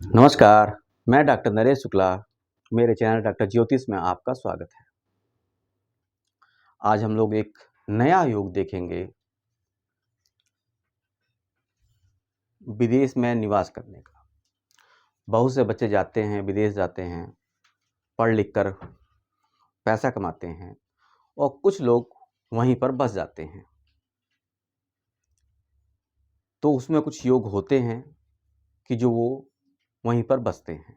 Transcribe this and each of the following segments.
नमस्कार, मैं डॉक्टर नरेश शुक्ला। मेरे चैनल डॉक्टर ज्योतिष में आपका स्वागत है। आज हम लोग एक नया योग देखेंगे, विदेश में निवास करने का। बहुत से बच्चे जाते हैं, विदेश जाते हैं, पढ़ लिख कर पैसा कमाते हैं और कुछ लोग वहीं पर बस जाते हैं। तो उसमें कुछ योग होते हैं कि जो वो वहीं पर बसते हैं।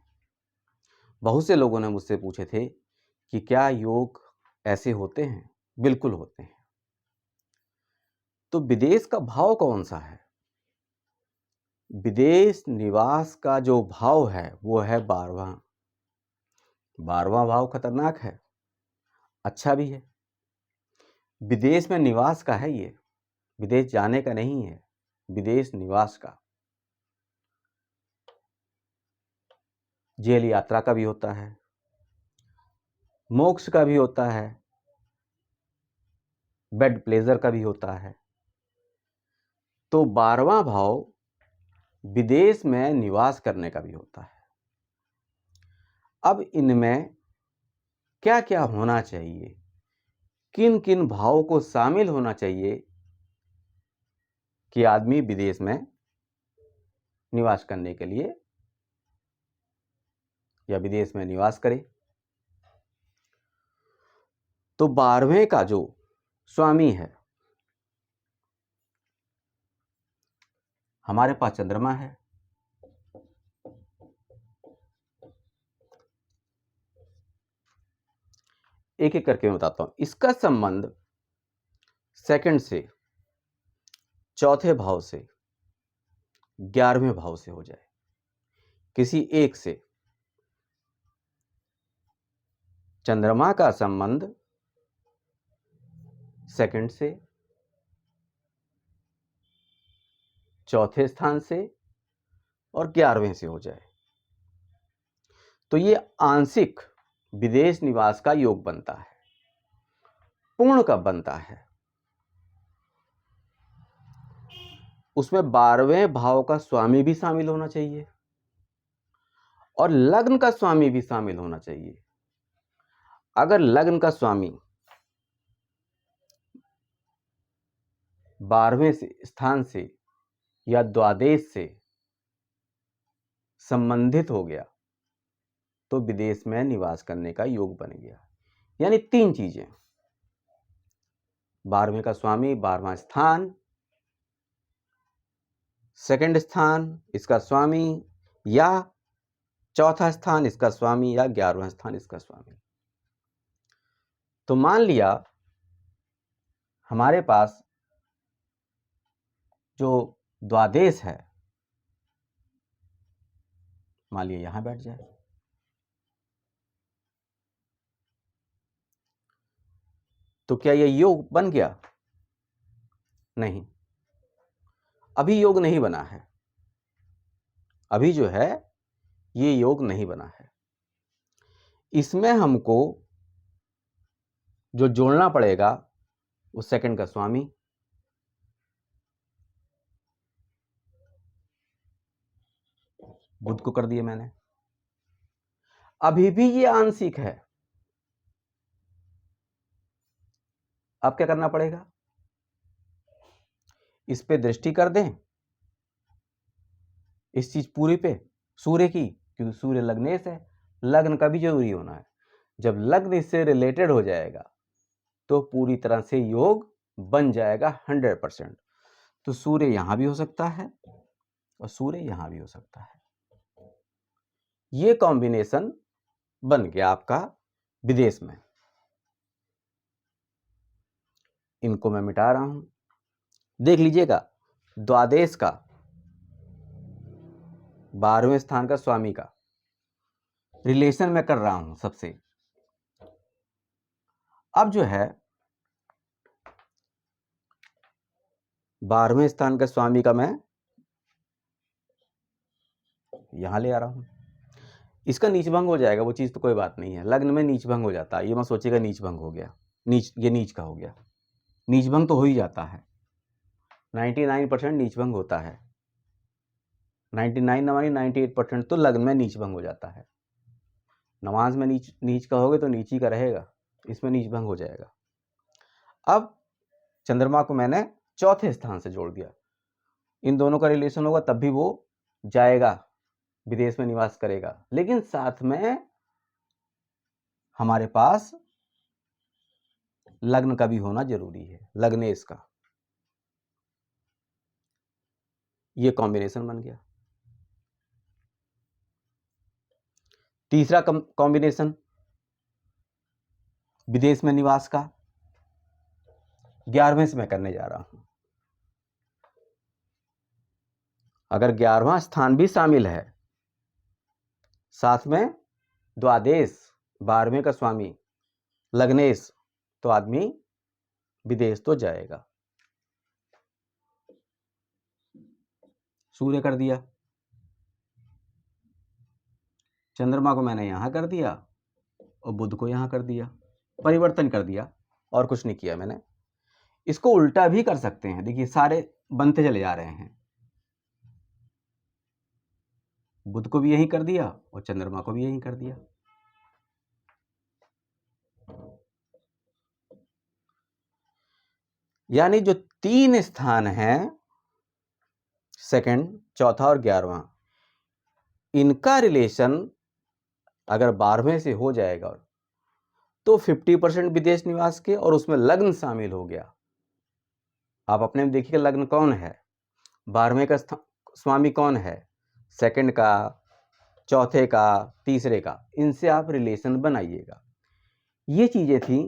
बहुत से लोगों ने मुझसे पूछे थे कि क्या योग ऐसे होते हैं? बिल्कुल होते हैं। तो विदेश का भाव कौन सा है? विदेश निवास का जो भाव है वो है 12वां। 12वां भाव खतरनाक है, अच्छा भी है। विदेश में निवास का है ये, विदेश जाने का नहीं है, विदेश निवास का। जेल यात्रा का भी होता है, मोक्ष का भी होता है, बेड प्लेजर का भी होता है। तो 12वां भाव विदेश में निवास करने का भी होता है। अब इनमें क्या क्या होना चाहिए, किन किन भावों को शामिल होना चाहिए कि आदमी विदेश में निवास करने के लिए या विदेश में निवास करे। तो 12वें का जो स्वामी है, हमारे पास चंद्रमा है। एक एक करके मैं बताता हूं। इसका संबंध सेकंड से, चौथे भाव से, 11वें भाव से हो जाए, किसी एक से। चंद्रमा का संबंध सेकंड से, चौथे स्थान से और 11वें से हो जाए तो ये आंशिक विदेश निवास का योग बनता है। पूर्ण कब बनता है? उसमें 12वें भाव का स्वामी भी शामिल होना चाहिए और लग्न का स्वामी भी शामिल होना चाहिए। अगर लग्न का स्वामी 12वें स्थान से या द्वादश से संबंधित हो गया तो विदेश में निवास करने का योग बन गया। यानी 3 चीजें: 12वें का स्वामी, 12वां स्थान, सेकंड स्थान इसका स्वामी, या चौथा स्थान इसका स्वामी, या 11वां स्थान इसका स्वामी। तो मान लिया हमारे पास जो द्वादश है, मान लिया यहां बैठ जाए, तो क्या यह योग बन गया? नहीं, अभी योग नहीं बना है। अभी जो है ये योग नहीं बना है। इसमें हमको जो जोड़ना पड़ेगा वो सेकंड का स्वामी, बुध को कर दिया मैंने। अभी भी ये आंशिक है। अब क्या करना पड़ेगा? इस पे दृष्टि कर दें, इस चीज पूरी पे, सूर्य की, क्योंकि सूर्य लग्नेश है, लग्न का भी जरूरी होना है। जब लग्न इससे रिलेटेड हो जाएगा तो पूरी तरह से योग बन जाएगा 100%। तो सूर्य यहां भी हो सकता है और सूर्य यहां भी हो सकता है। ये कॉम्बिनेशन बन गया आपका विदेश में। इनको मैं मिटा रहा हूं, देख लीजिएगा। द्वादश का, 12वें स्थान का स्वामी का रिलेशन मैं कर रहा हूं सबसे। अब जो है 12वें स्थान का स्वामी का मैं यहां ले आ रहा हूं। इसका नीच भंग हो जाएगा, वो चीज तो कोई बात नहीं है। लग्न में नीच भंग हो जाता है, ये मत सोचिएगा नीच भंग हो गया, ये नीच का हो गया। नीच भंग तो हो ही जाता है, 99% नीच भंग होता है। 99 न मानिए 98% तो लग्न में नीच भंग हो जाता है। नमाज में नीच कहोगे तो नीच ही का रहेगा, इसमें नीच भंग हो जाएगा। अब चंद्रमा को मैंने चौथे स्थान से जोड़ दिया, इन दोनों का रिलेशन होगा तब भी वो जाएगा, विदेश में निवास करेगा, लेकिन साथ में हमारे पास लग्न का भी होना जरूरी है, लग्नेश का। ये कॉम्बिनेशन बन गया। तीसरा कॉम्बिनेशन विदेश में निवास का 11वें से मैं करने जा रहा हूं। अगर 11वां स्थान भी शामिल है, साथ में द्वादेश 12वें का स्वामी लग्नेश, तो आदमी विदेश तो जाएगा। सूर्य कर दिया, चंद्रमा को मैंने यहां कर दिया और बुध को यहां कर दिया, परिवर्तन कर दिया और कुछ नहीं किया मैंने। इसको उल्टा भी कर सकते हैं, देखिए सारे बनते चले जा रहे हैं। बुध को भी यही कर दिया और चंद्रमा को भी यही कर दिया। यानी जो 3 स्थान हैं, सेकंड, चौथा और 11वां, इनका रिलेशन अगर 12वें से हो जाएगा तो 50% विदेश निवास के और उसमें लग्न शामिल हो गया। आप अपने में देखिए लग्न कौन है, 12वें का स्वामी कौन है, सेकंड का, चौथे का, तीसरे का, इनसे आप रिलेशन बनाइएगा। ये चीजें थी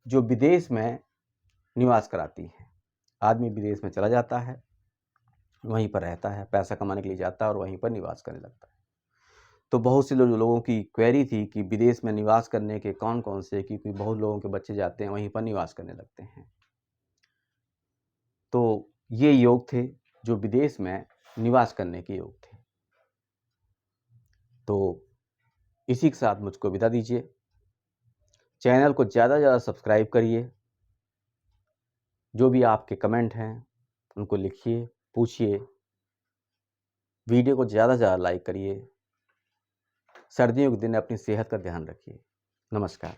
जो विदेश में निवास कराती हैं। आदमी विदेश में चला जाता है, वहीं पर रहता है, पैसा कमाने के लिए जाता है और वहीं पर निवास करने लगता है। तो बहुत से लोगों की क्वेरी थी कि विदेश में निवास करने के कौन कौन से, क्योंकि बहुत लोगों के बच्चे जाते हैं वहीं पर निवास करने लगते हैं। तो ये योग थे जो विदेश में निवास करने के योग थे। तो इसी के साथ मुझको विदा दीजिए। चैनल को ज़्यादा से ज़्यादा सब्सक्राइब करिए, जो भी आपके कमेंट हैं उनको लिखिए, पूछिए, वीडियो को ज़्यादा से ज़्यादा लाइक करिए। सर्दियों के दिन अपनी सेहत का ध्यान रखिए। नमस्कार।